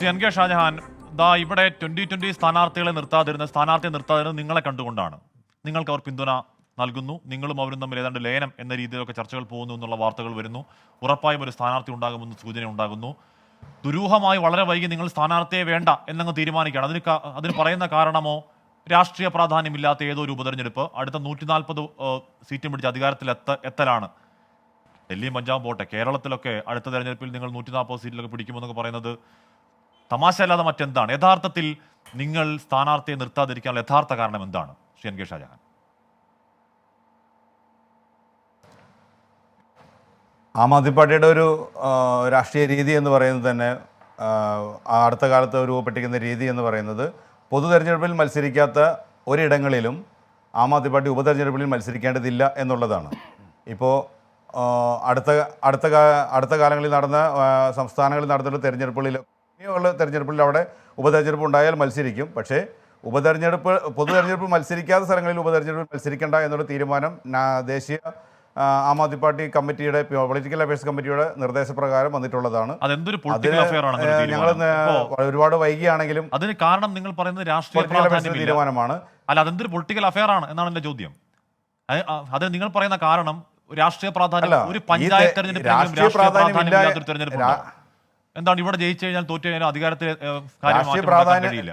N K Shah Jahan, ഇവിടെ 2020 സ്ഥാനാർത്ഥിയെ നിർത്താതിരുന്നത് നിങ്ങളെ കണ്ടുകൊണ്ടാണ്. നിങ്ങൾക്ക് അവർ പിന്തുണ നൽകുന്നു, നിങ്ങളും അവരും തമ്മിൽ ഏതാണ്ട് ലയനം എന്ന രീതിയിലൊക്കെ ചർച്ചകൾ പോകുന്നു എന്നുള്ള വാർത്തകൾ വരുന്നു. ഉറപ്പായും ഒരു സ്ഥാനാർത്ഥി ഉണ്ടാകുമെന്ന് സൂചന ഉണ്ടാകുന്നു. ദുരൂഹമായി വളരെ വൈകി നിങ്ങൾ സ്ഥാനാർത്ഥിയെ വേണ്ട എന്നങ്ങ് തീരുമാനിക്കുകയാണ്. അതിന് പറയുന്ന കാരണമോ രാഷ്ട്രീയ പ്രാധാന്യമില്ലാത്ത ഏതോ ഒരു ഉപതെരഞ്ഞെടുപ്പ്, അടുത്ത 140 സീറ്റും പിടിച്ച് അധികാരത്തിൽ എത്തലാണ്. ഡൽഹിയും പഞ്ചാബും പോട്ടെ, കേരളത്തിലൊക്കെ അടുത്ത തെരഞ്ഞെടുപ്പിൽ നിങ്ങൾ 140 സീറ്റിലൊക്കെ പിടിക്കുമെന്നൊക്കെ പറയുന്നത് തമാശ അല്ലാതെ മറ്റെന്താണ്? യഥാർത്ഥത്തിൽ നിങ്ങൾ സ്ഥാനാർത്ഥിയെ നിർത്താതിരിക്കാനുള്ള യഥാർത്ഥ കാരണം എന്താണ് ശ്രീ എൻ കെ ഷാജഹാൻ? ആം ആദ്മി പാർട്ടിയുടെ ഒരു രാഷ്ട്രീയ രീതി എന്ന് പറയുന്നത് തന്നെ, അടുത്ത കാലത്ത് രൂപപ്പെട്ടിരിക്കുന്ന രീതി എന്ന് പറയുന്നത്, പൊതു തെരഞ്ഞെടുപ്പിൽ മത്സരിക്കാത്ത ഒരിടങ്ങളിലും ആം ആദ്മി പാർട്ടി ഉപതെരഞ്ഞെടുപ്പിൽ മത്സരിക്കേണ്ടതില്ല എന്നുള്ളതാണ്. ഇപ്പോൾ അടുത്ത കാലങ്ങളിൽ നടന്ന സംസ്ഥാനങ്ങളിൽ നടന്നിട്ടുള്ള തെരഞ്ഞെടുപ്പുകളിൽ അവിടെ ഉപതെരഞ്ഞെടുപ്പ് ഉണ്ടായാൽ മത്സരിക്കും. പക്ഷേ പൊതു തെരഞ്ഞെടുപ്പ് മത്സരിക്കാത്ത സ്ഥലങ്ങളിൽ ഉപതെരഞ്ഞെടുപ്പിൽ മത്സരിക്കേണ്ട എന്നുള്ള തീരുമാനം ദേശീയ ആം ആദ്മി പാർട്ടി കമ്മിറ്റിയുടെ, പൊളിറ്റിക്കൽ അഫയേഴ്സ് കമ്മിറ്റിയുടെ നിർദ്ദേശപ്രകാരം വന്നിട്ടുള്ളതാണ്. ഞങ്ങൾ ഒരുപാട് വൈകിയാണെങ്കിലും അതിന് കാരണം നിങ്ങൾ പറയുന്നത് രാഷ്ട്രീയ തീരുമാനമാണ്. അല്ല, അതെന്തൊരു പൊളിറ്റിക്കൽ അഫയർ ആണ് എന്നാണ് എന്റെ ചോദ്യം. അത് നിങ്ങൾ പറയുന്ന കാരണം രാഷ്ട്രീയ പ്രാധാന്യം, ഒരു പഞ്ചായത്ത് തെരഞ്ഞെടുപ്പ് എന്താണ്? ഇവിടെ ജയിച്ചു കഴിഞ്ഞാൽ തോറ്റു കഴിഞ്ഞാൽ അധികാരത്തിൽ കഴിയില്ല.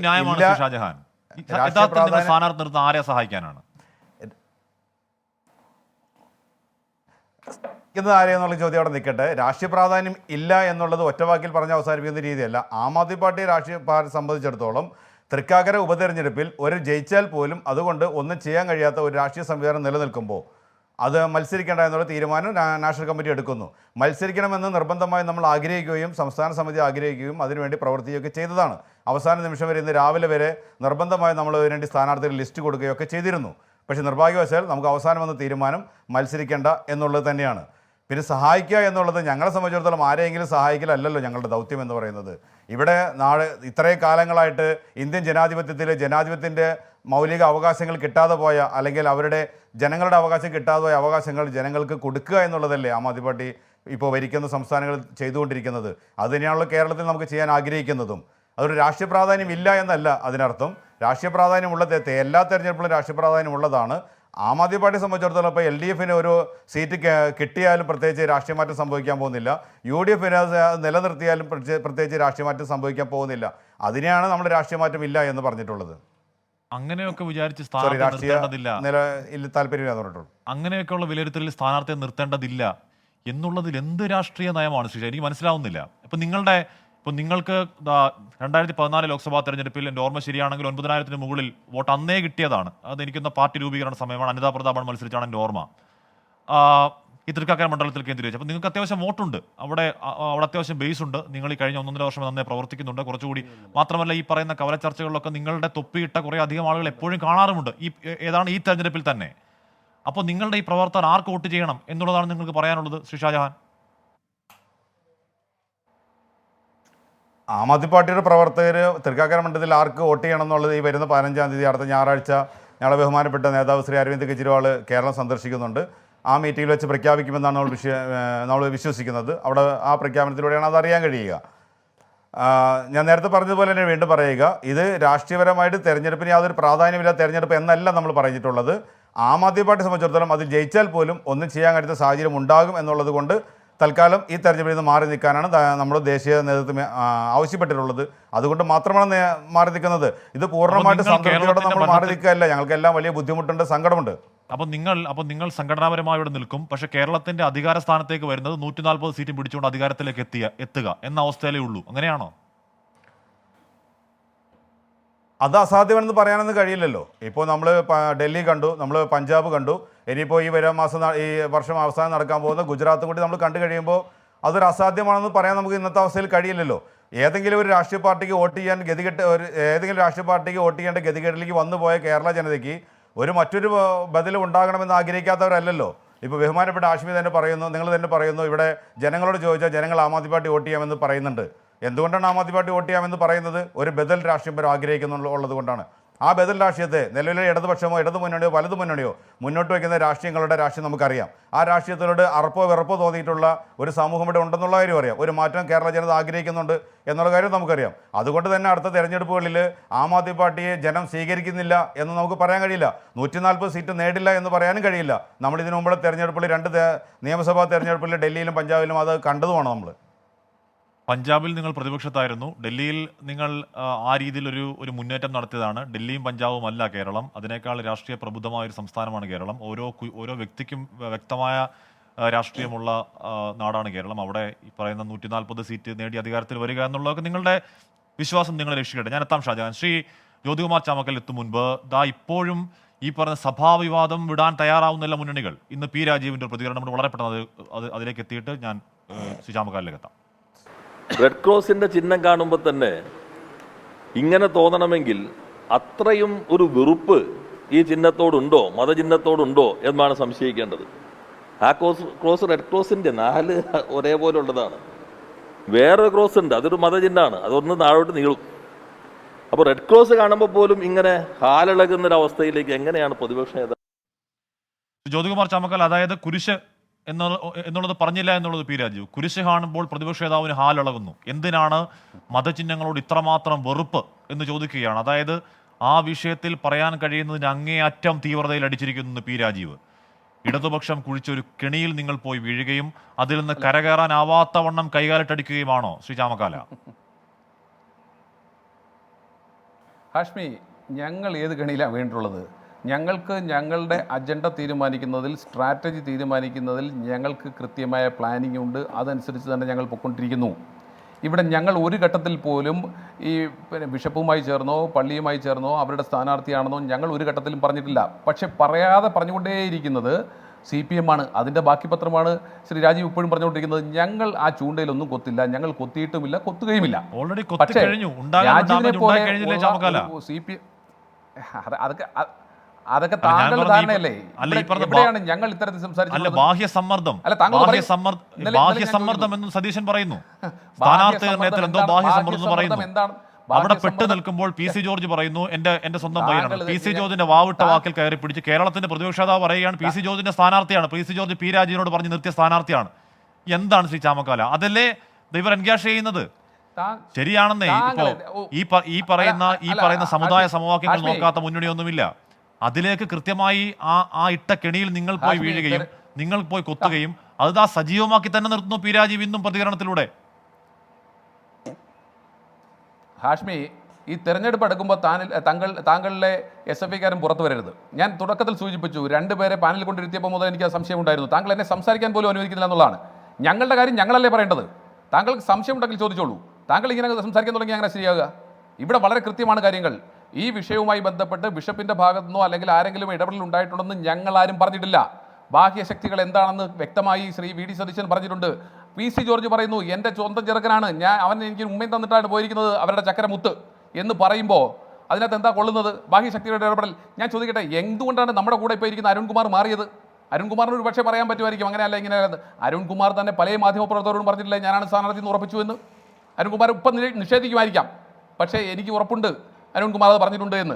ന്യായമാണ് ഷാജഹാൻ. സ്ഥാനാർത്ഥി നിർത്തുന്ന ആരെ സഹായിക്കാനാണ്? ആരെയെന്നുള്ള ചോദ്യം അവിടെ നിൽക്കട്ടെ. രാഷ്ട്രീയ പ്രാധാന്യം ഇല്ല എന്നുള്ളത് ഒറ്റവാക്കിൽ പറഞ്ഞ് അവസാനിപ്പിക്കുന്ന രീതിയല്ല. ആം ആദ്മി പാർട്ടി രാഷ്ട്രീയ സംബന്ധിച്ചിടത്തോളം തൃക്കാക്കര ഉപതെരഞ്ഞെടുപ്പിൽ ഒരു ജയിച്ചാൽ പോലും അതുകൊണ്ട് ഒന്നും ചെയ്യാൻ കഴിയാത്ത ഒരു രാഷ്ട്രീയ സംവിധാനം നിലനിൽക്കുമ്പോൾ അത് മത്സരിക്കേണ്ട എന്നുള്ള തീരുമാനം നാഷണൽ കമ്മിറ്റി എടുക്കുന്നു. മത്സരിക്കണമെന്ന് നിർബന്ധമായി നമ്മൾ ആഗ്രഹിക്കുകയും സംസ്ഥാന സമിതി ആഗ്രഹിക്കുകയും അതിനുവേണ്ടി പ്രവർത്തിക്കുകയൊക്കെ ചെയ്തതാണ്. അവസാന നിമിഷം വരെ, ഇന്ന് രാവിലെ വരെ നിർബന്ധമായി നമ്മൾ അതിനുവേണ്ടി സ്ഥാനാർത്ഥികൾ ലിസ്റ്റ് കൊടുക്കുകയൊക്കെ ചെയ്തിരുന്നു. പക്ഷേ നിർഭാഗ്യവശാൽ നമുക്ക് അവസാനം വന്ന തീരുമാനം മത്സരിക്കേണ്ട എന്നുള്ളത് തന്നെയാണ്. പിന്നെ സഹായിക്കുക എന്നുള്ളത് ഞങ്ങളെ സംബന്ധിച്ചിടത്തോളം ആരെയെങ്കിലും സഹായിക്കലല്ലല്ലോ ഞങ്ങളുടെ ദൗത്യം എന്ന് പറയുന്നത്. ഇവിടെ ഇത്രയും കാലങ്ങളായിട്ട് ഇന്ത്യൻ ജനാധിപത്യത്തിൻ്റെ മൗലിക അവകാശങ്ങൾ കിട്ടാതെ പോയ, അല്ലെങ്കിൽ ജനങ്ങളുടെ അവകാശം കിട്ടാതെ പോയ അവകാശങ്ങൾ ജനങ്ങൾക്ക് കൊടുക്കുക എന്നുള്ളതല്ലേ ആം ആദ്മി പാർട്ടി ഇപ്പോൾ ഭരിക്കുന്ന സംസ്ഥാനങ്ങൾ ചെയ്തുകൊണ്ടിരിക്കുന്നത്. അത് തന്നെയാണല്ലോ കേരളത്തിൽ നമുക്ക് ചെയ്യാൻ ആഗ്രഹിക്കുന്നതും. അതൊരു രാഷ്ട്രീയ പ്രാധാന്യം ഇല്ല എന്നല്ല അതിനർത്ഥം. രാഷ്ട്രീയ പ്രാധാന്യമുള്ള എല്ലാ തെരഞ്ഞെടുപ്പിലും രാഷ്ട്രീയ പ്രാധാന്യമുള്ളതാണ്. ആം ആദ്മി പാർട്ടിയെ സംബന്ധിച്ചിടത്തോളം ഇപ്പോൾ LDFന് ഒരു സീറ്റ് കിട്ടിയാലും പ്രത്യേകിച്ച് രാഷ്ട്രീയ മാറ്റം സംഭവിക്കാൻ പോകുന്നില്ല. UDF നിലനിർത്തിയാലും പ്രത്യേകിച്ച് രാഷ്ട്രീയ മാറ്റം സംഭവിക്കാൻ പോകുന്നില്ല. അതിനെയാണ് നമ്മൾ രാഷ്ട്രീയ മാറ്റം ഇല്ല എന്ന് പറഞ്ഞിട്ടുള്ളത്. അങ്ങനെയൊക്കെ വിചാരിച്ച് താല്പര്യമില്ല എന്ന് പറഞ്ഞിട്ടുള്ളൂ. അങ്ങനെയൊക്കെയുള്ള വിലയിരുത്തലിൽ സ്ഥാനാർത്ഥിയെ നിർത്തേണ്ടതില്ല എന്നുള്ളതിൽ എന്ത് രാഷ്ട്രീയ നയമാണ് ശ്രീ? എനിക്ക് മനസ്സിലാവുന്നില്ല. ഇപ്പം നിങ്ങൾക്ക് 2014 ലോക്സഭാ തെരഞ്ഞെടുപ്പിൽ എൻ്റെ ഓർമ്മ ശരിയാണെങ്കിൽ 9,000-ന് മുകളിൽ വോട്ട് അന്നേ കിട്ടിയതാണ്. അതെനിക്കൊന്ന പാർട്ടി രൂപീകരണ സമയമാണ്. അനിതാ പ്രതാപാണ് മത്സരിച്ചാണ് എൻ്റെ ഓർമ്മ. ഈ തൃക്കാക്കര മണ്ഡലത്തിൽ കേന്ദ്രീകരിച്ച് അപ്പോൾ നിങ്ങൾക്ക് അത്യാവശ്യം വോട്ടുണ്ട് അവിടെ അത്യാവശ്യം ബേസ് ഉണ്ട്. നിങ്ങൾ ഈ കഴിഞ്ഞ 1.5 വർഷം നന്നായി പ്രവർത്തിക്കുന്നുണ്ട്. കുറച്ചുകൂടി മാത്രമല്ല, ഈ പറയുന്ന കവല ചർച്ചകളിലൊക്കെ നിങ്ങളുടെ തൊപ്പിയിട്ട കുറേ അധികം ആളുകൾ എപ്പോഴും കാണാറുമുണ്ട്. ഈ തെരഞ്ഞെടുപ്പിൽ തന്നെ. അപ്പോൾ നിങ്ങളുടെ ഈ പ്രവർത്തകർ ആർക്ക് വോട്ട് ചെയ്യണം എന്നുള്ളതാണ് നിങ്ങൾക്ക് പറയാനുള്ളത് ശ്രീ ഷാജഹാൻ? ആം ആദ്മി പാർട്ടിയുടെ പ്രവർത്തകർ തൃക്കാക്കര മണ്ഡലത്തിൽ ആർക്ക് വോട്ട് ചെയ്യണം എന്നുള്ളത് ഈ വരുന്ന 15-ാം തീയതി അടുത്ത ഞായറാഴ്ച ഞങ്ങളെ ബഹുമാനപ്പെട്ട നേതാവ് ശ്രീ അരവിന്ദ് കെജ്രിവാൾ കേരളം സന്ദർശിക്കുന്നുണ്ട്. ആ മീറ്റിംഗിൽ വെച്ച് പ്രഖ്യാപിക്കുമെന്നാണ് നമ്മൾ വിശ്വസിക്കുന്നത്. അവിടെ ആ പ്രഖ്യാപനത്തിലൂടെയാണ് അതറിയാൻ കഴിയുക. ഞാൻ നേരത്തെ പറഞ്ഞതുപോലെ തന്നെ വീണ്ടും പറയുക, ഇത് രാഷ്ട്രീയപരമായിട്ട് തെരഞ്ഞെടുപ്പിന് യാതൊരു പ്രാധാന്യമില്ല തെരഞ്ഞെടുപ്പ് എന്നല്ല നമ്മൾ പറഞ്ഞിട്ടുള്ളത്. ആം ആദ്മി പാർട്ടിയെ സംബന്ധിച്ചിടത്തോളം അതിൽ ജയിച്ചാൽ പോലും ഒന്നും ചെയ്യാൻ കഴിയുന്ന സാഹചര്യം ഉണ്ടാകും എന്നുള്ളത് കൊണ്ട് തൽക്കാലം ഈ തെരഞ്ഞെടുപ്പിൽ നിന്ന് മാറി നിൽക്കാനാണ് നമ്മുടെ ദേശീയ നേതൃത്വം ആവശ്യപ്പെട്ടിട്ടുള്ളത്. അതുകൊണ്ട് മാത്രമാണ് മാറി നിൽക്കുന്നത്. ഇത് പൂർണ്ണമായിട്ട് സംതൃപ്തിയോടെ നമ്മൾ മാറി നിൽക്കുകയല്ല. ഞങ്ങൾക്കെല്ലാം വലിയ ബുദ്ധിമുട്ടുണ്ട്, സങ്കടമുണ്ട്. അപ്പോൾ നിങ്ങൾ സംഘടനാപരമായി ഇവിടെ നിൽക്കും. പക്ഷേ കേരളത്തിന്റെ അധികാര സ്ഥാനത്തേക്ക് വരുന്നത് 140 സീറ്റും പിടിച്ചുകൊണ്ട് അധികാരത്തിലേക്ക് എത്തുക എന്ന അവസ്ഥയിലേ ഉള്ളൂ. അങ്ങനെയാണോ? അത് അസാധ്യമെന്ന് പറയാനൊന്നും കഴിയില്ലല്ലോ. ഇപ്പോൾ നമ്മൾ ഡൽഹി കണ്ടു, നമ്മൾ പഞ്ചാബ് കണ്ടു, ഇനിയിപ്പോൾ ഈ വർഷം അവസാനം നടക്കാൻ പോകുന്ന ഗുജറാത്തും കൂടി നമ്മൾ കണ്ടു കഴിയുമ്പോൾ അതൊരു അസാധ്യമാണെന്ന് പറയാൻ നമുക്ക് ഇന്നത്തെ അവസ്ഥയിൽ കഴിയില്ലല്ലോ. ഏതെങ്കിലും ഒരു രാഷ്ട്രീയ പാർട്ടിക്ക് വോട്ട് ചെയ്യാൻ ഗതികേട്ടിലേക്ക് വന്നുപോയ കേരള ജനതയ്ക്ക് മറ്റൊരു ബദൽ ഉണ്ടാകണമെന്ന് ആഗ്രഹിക്കാത്തവരല്ലല്ലോ. ഇപ്പോൾ ബഹുമാനപ്പെട്ട ആശ്മി തന്നെ പറയുന്നു, നിങ്ങൾ തന്നെ പറയുന്നു, ഇവിടെ ജനങ്ങളോട് ചോദിച്ചാൽ ജനങ്ങൾ ആം ആദ്മി പാർട്ടി വോട്ട് ചെയ്യാമെന്ന് പറയുന്നുണ്ട്. എന്തുകൊണ്ടാണ് ആം ആദ്മി പാർട്ടി വോട്ട് ചെയ്യാമെന്ന് പറയുന്നത്? ഒരു ബദൽ രാഷ്ട്രീയം ആഗ്രഹിക്കുന്നുള്ളത് കൊണ്ടാണ്. ആ ബദൽ രാഷ്ട്രീയത്തെ നിലവിലെ ഇടതുപക്ഷമോ ഇടതു മുന്നണിയോ വലതു മുന്നണിയോ മുന്നോട്ട് വയ്ക്കുന്ന രാഷ്ട്രീയങ്ങളുടെ രാഷ്ട്രീയം നമുക്കറിയാം. ആ രാഷ്ട്രീയത്തിലോട് അറപ്പോ വെറുപ്പോ തോന്നിയിട്ടുള്ള ഒരു സമൂഹം ഇവിടെ ഉണ്ടെന്നുള്ള കാര്യം അറിയാം. ഒരു മാറ്റം കേരള ജനത ആഗ്രഹിക്കുന്നുണ്ട് എന്നുള്ള കാര്യം നമുക്കറിയാം. അതുകൊണ്ട് തന്നെ അടുത്ത തെരഞ്ഞെടുപ്പുകളിൽ ആം ആദ്മി പാർട്ടിയെ ജനം സ്വീകരിക്കുന്നില്ല എന്ന് നമുക്ക് പറയാൻ കഴിയില്ല. 140 സീറ്റ് നേടില്ല എന്ന് പറയാനും കഴിയില്ല. നമ്മൾ ഇതിനു മുമ്പുള്ള തെരഞ്ഞെടുപ്പിൽ 2 നിയമസഭാ തെരഞ്ഞെടുപ്പിൽ ഡൽഹിയിലും പഞ്ചാബിലും അത് കണ്ടതുമാണ് നമ്മൾ. പഞ്ചാബിൽ നിങ്ങൾ പ്രതിപക്ഷത്തായിരുന്നു, ഡൽഹിയിൽ നിങ്ങൾ ആ രീതിയിൽ ഒരു മുന്നേറ്റം നടത്തിയതാണ്. ഡൽഹിയും പഞ്ചാബും അല്ല കേരളം, അതിനേക്കാൾ രാഷ്ട്രീയ പ്രബുദ്ധമായ ഒരു സംസ്ഥാനമാണ് കേരളം. ഓരോ വ്യക്തിക്കും വ്യക്തമായ രാഷ്ട്രീയമുള്ള നാടാണ് കേരളം. അവിടെ ഈ പറയുന്ന 140 സീറ്റ് നേടി അധികാരത്തിൽ വരിക എന്നുള്ളതൊക്കെ നിങ്ങളുടെ വിശ്വാസം നിങ്ങളെ രക്ഷിക്കട്ടെ. ഞാൻ എത്താം ഷാജഹാൻ. ശ്രീ ജ്യോതികുമാർ ചാമക്കൽ എത്തും മുൻപ് ഇപ്പോഴും ഈ പറഞ്ഞ സഭാവിവാദം വിടാൻ തയ്യാറാവുന്നില്ല മുന്നണികൾ. ഇന്ന് പി രാജീവിന്റെ ഒരു പ്രതികരണം വളരെ പെട്ടെന്ന് അതിലേക്ക് എത്തിയിട്ട് ഞാൻ ശ്രീ ചാമക്കാലിലേക്ക് എത്താം. റെഡ് ക്രോസിന്റെ ചിഹ്നം കാണുമ്പോൾ തന്നെ ഇങ്ങനെ തോന്നണമെങ്കിൽ അത്രയും ഒരു വെറുപ്പ് ഈ ചിഹ്നത്തോടുണ്ടോ, മതചിഹ്നത്തോടുണ്ടോ എന്നാണ് സംശയിക്കേണ്ടത്. ആ ക്രോസ് റെഡ് ക്രോസിന്റെ 4 ഒരേപോലെ ഉള്ളതാണ്. വേറൊരു ക്രോസ് ഉണ്ട്, അതൊരു മതചിഹ്നമാണ്, അതൊന്ന് താഴോട്ട് നീളും. അപ്പോൾ റെഡ് ക്രോസ് കാണുമ്പോൾ പോലും ഇങ്ങനെ ഹാലിളകുന്നൊരവസ്ഥയിലേക്ക് എങ്ങനെയാണ് പ്രതിപക്ഷ നേതാവ്? ജ്യോതികുമാർ ചാമക്കൽ, അതായത് കുരിശ് എന്നുള്ളത് പറഞ്ഞില്ല എന്നുള്ളത് പി രാജീവ്. കുരിശ് കാണുമ്പോൾ പ്രതിപക്ഷ നേതാവിന് ഹാലിളകുന്നു. എന്തിനാണ് മതചിഹ്നങ്ങളോട് ഇത്രമാത്രം വെറുപ്പ് എന്ന് ചോദിക്കുകയാണ്. അതായത് ആ വിഷയത്തിൽ പറയാൻ കഴിയുന്നതിന് അങ്ങേയറ്റം തീവ്രതയിൽ അടിച്ചിരിക്കുന്നു പി രാജീവ്. ഇടതുപക്ഷം കുഴിച്ചൊരു കെണിയിൽ നിങ്ങൾ പോയി വീഴുകയും അതിൽ നിന്ന് കരകയറാനാവാത്ത വണ്ണം കൈകാലിട്ടടിക്കുകയുമാണോ ശ്രീ ചാമക്കാല? ഹാഷ്മി, ഞങ്ങൾ ഏത് കെണിയിലാണ് വീണിട്ടുള്ളത്? ഞങ്ങൾക്ക് ഞങ്ങളുടെ അജണ്ട തീരുമാനിക്കുന്നതിൽ, സ്ട്രാറ്റജി തീരുമാനിക്കുന്നതിൽ ഞങ്ങൾക്ക് കൃത്യമായ പ്ലാനിംഗ് ഉണ്ട്. അതനുസരിച്ച് തന്നെ ഞങ്ങൾ പൊയ്ക്കൊണ്ടിരിക്കുന്നു. ഇവിടെ ഞങ്ങൾ ഒരു ഘട്ടത്തിൽ പോലും ഈ ബിഷപ്പുമായി ചേർന്നോ പള്ളിയുമായി ചേർന്നോ അവരുടെ സ്ഥാനാർത്ഥിയാണെന്നോ ഞങ്ങൾ ഒരു ഘട്ടത്തിലും പറഞ്ഞിട്ടില്ല. പക്ഷെ പറയാതെ പറഞ്ഞുകൊണ്ടേയിരിക്കുന്നത് CPM ആണ്. അതിൻ്റെ ബാക്കി പത്രമാണ് ശ്രീ രാജീവ് ഇപ്പോഴും പറഞ്ഞുകൊണ്ടിരിക്കുന്നത്. ഞങ്ങൾ ആ ചൂണ്ടയിലൊന്നും കൊത്തില്ല, ഞങ്ങൾ കൊത്തിയിട്ടുമില്ല, കൊത്തുകയുമില്ല. പക്ഷേ രാജീവിനെ പോലെ അതൊക്കെ താങ്കളുടെ ധാരണയല്ലേ? എവിടെയാണ് ഞങ്ങൾ ഇത്തരത്തിൽ സംസാരിച്ചത്? ബാഹ്യസമ്മർദ്ദം എന്ന് സതീശൻ പറയുന്നു. സ്ഥാനാർത്ഥി നിർണയത്തിൽ എന്തോ ബാഹ്യസമ്മർദ്ദം പറയുന്നു. അവിടെ പെട്ടു നിൽക്കുമ്പോൾ PC ജോർജ് പറയുന്നു എന്റെ സ്വന്തം പയ്യനാണ്. PC ജോർജിന്റെ വാവിട്ട വാക്കിൽ കയറി പിടിച്ച് കേരളത്തിന്റെ പ്രതിപക്ഷ നേതാവ് പറയുകയാണ് PC ജോർജിന്റെ സ്ഥാനാർത്ഥിയാണ്, PC ജോർജ് പി രാജീവിനോട് പറഞ്ഞ് നിർത്തിയ സ്ഥാനാർത്ഥിയാണ്. എന്താണ് ശ്രീ ചാമക്കാല അതല്ലേ ഇവർ എൻഗേജ് ചെയ്യുന്നത്? ശരിയാണെന്നേ. ഇപ്പോ ഈ പറയുന്ന സമുദായ സമവാക്യങ്ങൾ നോക്കാത്ത മുന്നണിയൊന്നുമില്ല. അതിലേക്ക് കൃത്യമായി ആ ഇട്ട കെണിയിൽ നിങ്ങൾ പോയി വീഴുകയും നിങ്ങൾ പോയി കൊത്തുകയും അത് സജീവമാക്കി തന്നെ നിർത്തുന്നു പി രാജീവ് ഇന്നും പ്രതികരണത്തിലൂടെ. ഹാഷ്മി, ഈ തെരഞ്ഞെടുപ്പ് എടുക്കുമ്പോൾ താങ്കളിലെ SFIക്കാരും പുറത്തു വരരുത്. ഞാൻ തുടക്കത്തിൽ സൂചിപ്പിച്ചു, 2 പേരെ പാനലിൽ കൊണ്ടിരുത്തിയപ്പോൾ മുതൽ എനിക്ക് സംശയം ഉണ്ടായിരുന്നു. താങ്കൾ എന്നെ സംസാരിക്കാൻ പോലും അനുവദിക്കുന്നില്ല എന്നുള്ളതാണ്. ഞങ്ങളുടെ കാര്യം ഞങ്ങളല്ലേ പറയേണ്ടത്. താങ്കൾക്ക് സംശയം ഉണ്ടെങ്കിൽ ചോദിച്ചോളൂ. താങ്കൾ ഇങ്ങനെ സംസാരിക്കാൻ തുടങ്ങി അങ്ങനെ ശരിയാകുക? ഇവിടെ വളരെ കൃത്യമാണ് കാര്യങ്ങൾ. ഈ വിഷയവുമായി ബന്ധപ്പെട്ട് ബിഷപ്പിന്റെ ഭാഗത്തു നിന്നോ അല്ലെങ്കിൽ ആരെങ്കിലും ഇടപെടൽ ഉണ്ടായിട്ടുണ്ടെന്ന് ഞങ്ങളാരും പറഞ്ഞിട്ടില്ല. ബാഹ്യശക്തികൾ എന്താണെന്ന് വ്യക്തമായി ശ്രീ VD സതീശൻ പറഞ്ഞിട്ടുണ്ട്. PC ജോർജ് പറയുന്നു എൻ്റെ സ്വന്തം ചെറുക്കനാണ്, എനിക്ക് ഉമ്മയും തന്നിട്ടാണ് പോയിരിക്കുന്നത് അവരുടെ ചക്കരമുത്ത് എന്ന് പറയുമ്പോൾ അതിനകത്ത് എന്താ കൊള്ളുന്നത്? ബാഹ്യശക്തികളുടെ ഇടപെടൽ. ഞാൻ ചോദിക്കട്ടെ, എന്തുകൊണ്ടാണ് നമ്മുടെ കൂടെ ഇപ്പോൾ ഇരിക്കുന്ന അരുൺകുമാർ മാറിയത്? അരുൺകുമാറിന് ഒരു പക്ഷേ പറയാൻ പറ്റുമായിരിക്കും അങ്ങനെയല്ല ഇങ്ങനെ. അരുൺകുമാർ തന്നെ പല മാധ്യമപ്രവർത്തകരോടും പറഞ്ഞിട്ടില്ലേ ഞാനാണ് സ്ഥാനാർത്ഥി എന്ന് ഉറപ്പിച്ചു എന്ന്? അരുൺകുമാർ ഇപ്പം നിഷേധിക്കുമായിരിക്കാം, പക്ഷേ എനിക്ക് ഉറപ്പുണ്ട് അരുൺകുമാർ അത് പറഞ്ഞിട്ടുണ്ട് എന്ന്.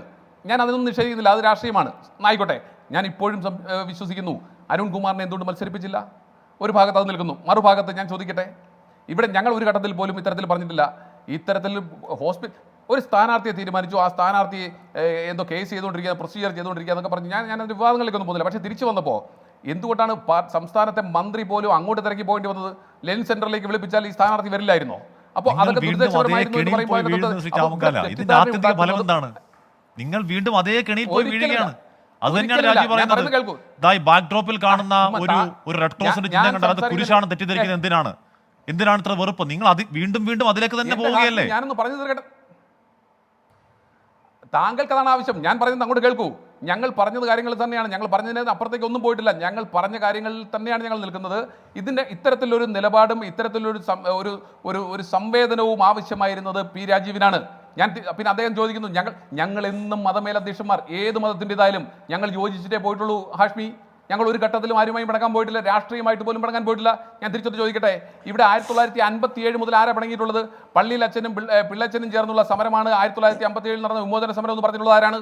ഞാൻ അതൊന്നും നിഷേധിക്കുന്നില്ല, അത് രാഷ്ട്രീയമാണ്. ആയിക്കോട്ടെ, ഞാൻ ഇപ്പോഴും വിശ്വസിക്കുന്നു അരുൺകുമാറിനെ എന്തുകൊണ്ട് മത്സരിപ്പിച്ചില്ല? ഒരു ഭാഗത്ത് അത് നിൽക്കുന്നു, മറുഭാഗത്ത് ഞാൻ ചോദിക്കട്ടെ, ഇവിടെ ഞങ്ങൾ ഒരു ഘട്ടത്തിൽ പോലും ഇത്തരത്തിൽ പറഞ്ഞിട്ടില്ല. ഇത്തരത്തിൽ ഒരു സ്ഥാനാർത്ഥിയെ തീരുമാനിച്ചു, ആ സ്ഥാനാർത്ഥിയെ എന്തോ കേസ് ചെയ്തുകൊണ്ടിരിക്കുക, പ്രൊസീജിയർ ചെയ്തുകൊണ്ടിരിക്കുക എന്നൊക്കെ പറഞ്ഞ് ഞാൻ അതിൻ്റെ വിവാദങ്ങളിലേക്കൊന്നും പോകുന്നില്ല. പക്ഷേ തിരിച്ചു വന്നപ്പോൾ എന്തുകൊണ്ടാണ് സംസ്ഥാനത്തെ മന്ത്രി പോലും അങ്ങോട്ട് തിരക്കി പോകേണ്ടി വന്നത്? ലെൻ സെന്ററിലേക്ക് വിളിപ്പിച്ചാൽ ഈ സ്ഥാനാർത്ഥി വരില്ലായിരുന്നോ? അപ്പോൾ അതൊക്കെ നിങ്ങൾ വീണ്ടും അതേ കെണിയിൽ പോയി വീഴുകയാണ്. അത് തന്നെയാണ് രാജീവ് പറയുന്നത്. ബാക്ക്ഡ്രോപ്പിൽ കാണുന്ന ഒരു റെഡ് ക്രോസിന്റെ ചിഹ്നം കണ്ടാൽ അത് കുരിശാണ് തെറ്റിദ്ധരിക്കുന്നത്. എന്തിനാണ് ഇത്ര വെറുപ്പ്? നിങ്ങൾ വീണ്ടും അതിലേക്ക് തന്നെ പോവുകയല്ലേ? ഞാനൊന്ന് പറഞ്ഞു തീർക്കട്ടെ. താങ്കൾക്ക് അതാണ് ആവശ്യം. ഞാൻ പറയുന്നത് അങ്ങോട്ട് കേൾക്കൂ. ഞങ്ങൾ പറഞ്ഞത് കാര്യങ്ങൾ തന്നെയാണ്. ഞങ്ങൾ പറഞ്ഞതിന് അപ്പുറത്തേക്ക് ഒന്നും പോയിട്ടില്ല. ഞങ്ങൾ പറഞ്ഞ കാര്യങ്ങളിൽ തന്നെയാണ് ഞങ്ങൾ നിൽക്കുന്നത്. ഇത്തരത്തിലൊരു നിലപാടും ഇത്തരത്തിലൊരു ഒരു സംവേദനവും ആവശ്യമായിരുന്നത് പി രാജീവിനാണ്. പിന്നെ അദ്ദേഹം ചോദിക്കുന്നു ഞങ്ങൾ എന്നും മതമേലധ്യക്ഷന്മാർ ഏത് മതത്തിൻ്റെതായാലും ഞങ്ങൾ യോജിച്ചിട്ടേ പോയിട്ടുള്ളൂ ഹാഷ്മി. ഞങ്ങൾ ഒരു ഘട്ടത്തിലും ആരുമായും പിണങ്ങാൻ പോയിട്ടില്ല, രാഷ്ട്രീയമായിട്ട് പോലും പിണങ്ങാൻ പോയിട്ടില്ല. ഞാൻ തിരിച്ചൊന്ന് ചോദിക്കട്ടെ, ഇവിടെ 1957 മുതൽ ആരാ പിണങ്ങിയിട്ടുള്ളത്? പള്ളിയിൽ അച്ഛനും പിള്ളച്ചനും ചേർന്നുള്ള സമരമാണ് 1957 നടന്ന വിമോചന സമരം എന്ന് പറഞ്ഞിട്ടുള്ളത് ആരാണ്?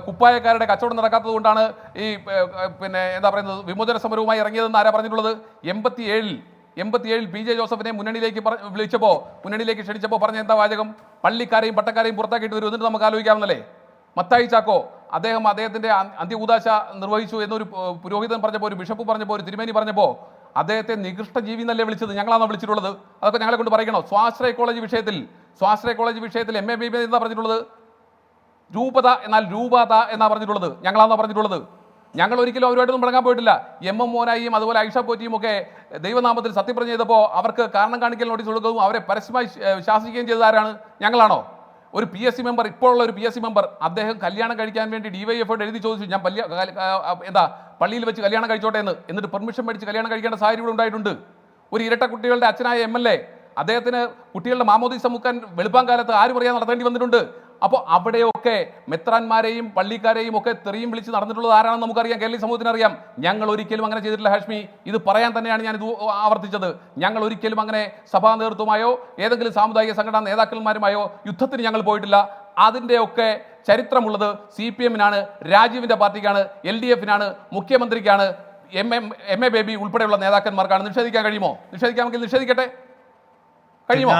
കുപ്പായക്കാരുടെ കച്ചവടം നടക്കാത്തത് കൊണ്ടാണ് ഈ പിന്നെ എന്താ പറയുന്നത് വിമോചന സമരവുമായി ഇറങ്ങിയതെന്ന് ആരാ പറഞ്ഞിട്ടുള്ളത്? 87 പി ജെ ജോസഫിനെ മുന്നണിയിലേക്ക് ക്ഷണിച്ചപ്പോൾ പറഞ്ഞ എന്താ വാചകം? പള്ളിക്കാരെയും പട്ടക്കാരെയും പുറത്താക്കിയിട്ട് വരും, എന്നിട്ട് നമുക്ക് ആലോചിക്കാമെന്നല്ലേ. മത്തായി ചാക്കോ അദ്ദേഹത്തിൻ്റെ അന്ത്യ കൂദാശ നിർവഹിച്ചു എന്നൊരു പുരോഹിതൻ പറഞ്ഞപ്പോൾ, ഒരു ബിഷപ്പ് പറഞ്ഞപ്പോൾ, ഒരു തിരുമേനി പറഞ്ഞപ്പോൾ അദ്ദേഹത്തെ നികൃഷ്ട ജീവി എന്നല്ലേ വിളിച്ചത്? ഞങ്ങളാണോ വിളിച്ചിട്ടുള്ളത്? അതൊക്കെ ഞങ്ങളെ കൊണ്ട് പറയണോ? സ്വാശ്രയ കോളേജ് വിഷയത്തിൽ MA BB എന്താ പറഞ്ഞിട്ടുള്ളത്? രൂപത എന്നാൽ രൂപത എന്നാ പറഞ്ഞിട്ടുള്ളത്. ഞങ്ങളാണോ പറഞ്ഞിട്ടുള്ളത്? ഞങ്ങൾ ഒരിക്കലും അവരുമായിട്ടൊന്നും മുടങ്ങാൻ പോയിട്ടില്ല. MM മോനായും അതുപോലെ ഐഷ പോറ്റിയും ഒക്കെ ദൈവനാമത്തിൽ സത്യപ്രതിജ്ഞ ചെയ്തപ്പോൾ അവർക്ക് കാരണം കാണിക്കൽ നോട്ടീസ് കൊടുക്കുകയും അവരെ പരസ്യമായി ശാസിക്കുകയും ചെയ്തത് ആരാണ്? ഞങ്ങളാണോ? ഒരു PSC മെമ്പർ, ഇപ്പോഴുള്ള ഒരു PSC മെമ്പർ, അദ്ദേഹം കല്യാണം കഴിക്കാൻ വേണ്ടി DYFയോട് എഴുതി ചോദിച്ചു, ഞാൻ പള്ളിയിൽ വെച്ച് കല്യാണം കഴിച്ചോട്ടെ എന്നിട്ട് പെർമിഷൻ മേടിച്ച് കല്യാണം കഴിക്കേണ്ട സാഹചര്യം ഇവിടെ ഉണ്ടായിട്ടുണ്ട്. ഒരു ഇരട്ട കുട്ടികളുടെ അച്ഛനായ MLA അദ്ദേഹത്തിന് കുട്ടികളുടെ മാമോദീസ മുക്കാൻ വെളുപ്പാൻ കാലത്ത് ആരും അറിയാൻ നടത്തേണ്ടി വന്നിട്ടുണ്ട്. അപ്പോൾ അവിടെയൊക്കെ മെത്രാന്മാരെയും പള്ളിക്കാരെയും ഒക്കെ തെറിയും വിളിച്ച് നടന്നിട്ടുള്ളത് ആരാണെന്ന് നമുക്കറിയാം, കേരളീയ സമൂഹത്തിന് അറിയാം. ഞങ്ങൾ ഒരിക്കലും അങ്ങനെ ചെയ്തിട്ടില്ല ഹാഷ്മി. ഇത് പറയാൻ തന്നെയാണ് ഞാൻ ഇത് ആവർത്തിച്ചത്. ഞങ്ങൾ ഒരിക്കലും അങ്ങനെ സഭാ നേതൃത്വമായോ ഏതെങ്കിലും സാമുദായിക സംഘടനാ നേതാക്കന്മാരുമായോ യുദ്ധത്തിന് ഞങ്ങൾ പോയിട്ടില്ല. അതിൻ്റെയൊക്കെ ചരിത്രമുള്ളത് CPM-നാണ്, രാജീവിൻ്റെ പാർട്ടിക്കാണ്, LDF-നാണ്, മുഖ്യമന്ത്രിക്കാണ്, MA BB ഉൾപ്പെടെയുള്ള നേതാക്കന്മാർക്കാണ്. നിഷേധിക്കാൻ കഴിയുമോ? നിഷേധിക്കാമെങ്കിൽ നിഷേധിക്കട്ടെ. കഴിയുമോ?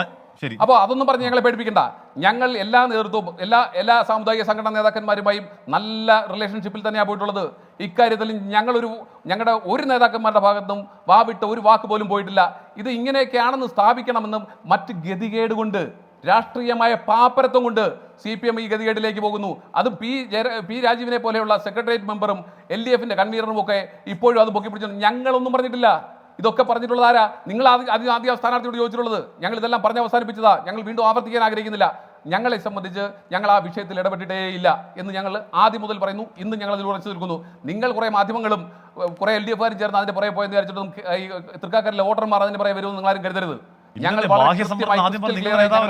അപ്പോൾ അതൊന്നും പറഞ്ഞ് ഞങ്ങളെ പേടിപ്പിക്കണ്ട. ഞങ്ങൾ എല്ലാ നേതൃത്വവും എല്ലാ സാമുദായിക സംഘടനാ നേതാക്കന്മാരുമായും നല്ല റിലേഷൻഷിപ്പിൽ തന്നെയാണ് പോയിട്ടുള്ളത്. ഇക്കാര്യത്തിൽ ഞങ്ങളുടെ ഒരു നേതാക്കന്മാരുടെ ഭാഗത്തും വാവിട്ട് ഒരു വാക്ക് പോലും പോയിട്ടില്ല. ഇത് ഇങ്ങനെയൊക്കെയാണെന്ന് സ്ഥാപിക്കണമെന്നും മറ്റ് ഗതികേട് കൊണ്ട്, രാഷ്ട്രീയമായ പാപ്പരത്വം കൊണ്ട് CPM ഈ ഗതികേടിലേക്ക് പോകുന്നു. അതും പി രാജീവിനെ പോലെയുള്ള സെക്രട്ടേറിയറ്റ് മെമ്പറും LDF-ന്റെ കൺവീനറും ഒക്കെ ഇപ്പോഴും അത് പൊക്കിപ്പിടിച്ചു. ഞങ്ങളൊന്നും പറഞ്ഞിട്ടില്ല. ഇതൊക്കെ പറഞ്ഞിട്ടുള്ളത് ആരാ? നിങ്ങൾ ആദ്യം സ്ഥാനാർത്ഥിയോട് ചോദിച്ചിട്ടുള്ളത്. ഞങ്ങൾ ഇതെല്ലാം പറഞ്ഞ് അവസാനിപ്പിച്ചതാ. ഞങ്ങൾ വീണ്ടും ആവർത്തിക്കാൻ ആഗ്രഹിക്കുന്നില്ല. ഞങ്ങളെ സംബന്ധിച്ച് ഞങ്ങൾ ആ വിഷയത്തിൽ ഇടപെട്ടിട്ടേ ഇല്ല എന്ന് ഞങ്ങൾ ആദ്യം മുതൽ പറയുന്നു. ഇന്ന് ഞങ്ങൾ അതിൽ ഉറച്ചു നിൽക്കുന്നു. നിങ്ങൾ കുറേ മാധ്യമങ്ങളും കുറേ LDF-കാരും ചേർന്ന് അതിന്റെ പുറകെ പോയെന്ന് വിചാരിച്ചിട്ടും ഈ തൃക്കാക്കരയിലെ വോട്ടർമാർ അതിന്റെ പുറകെ വരുമെന്ന് നിങ്ങളാരും കരുതരുത്. ഞങ്ങൾ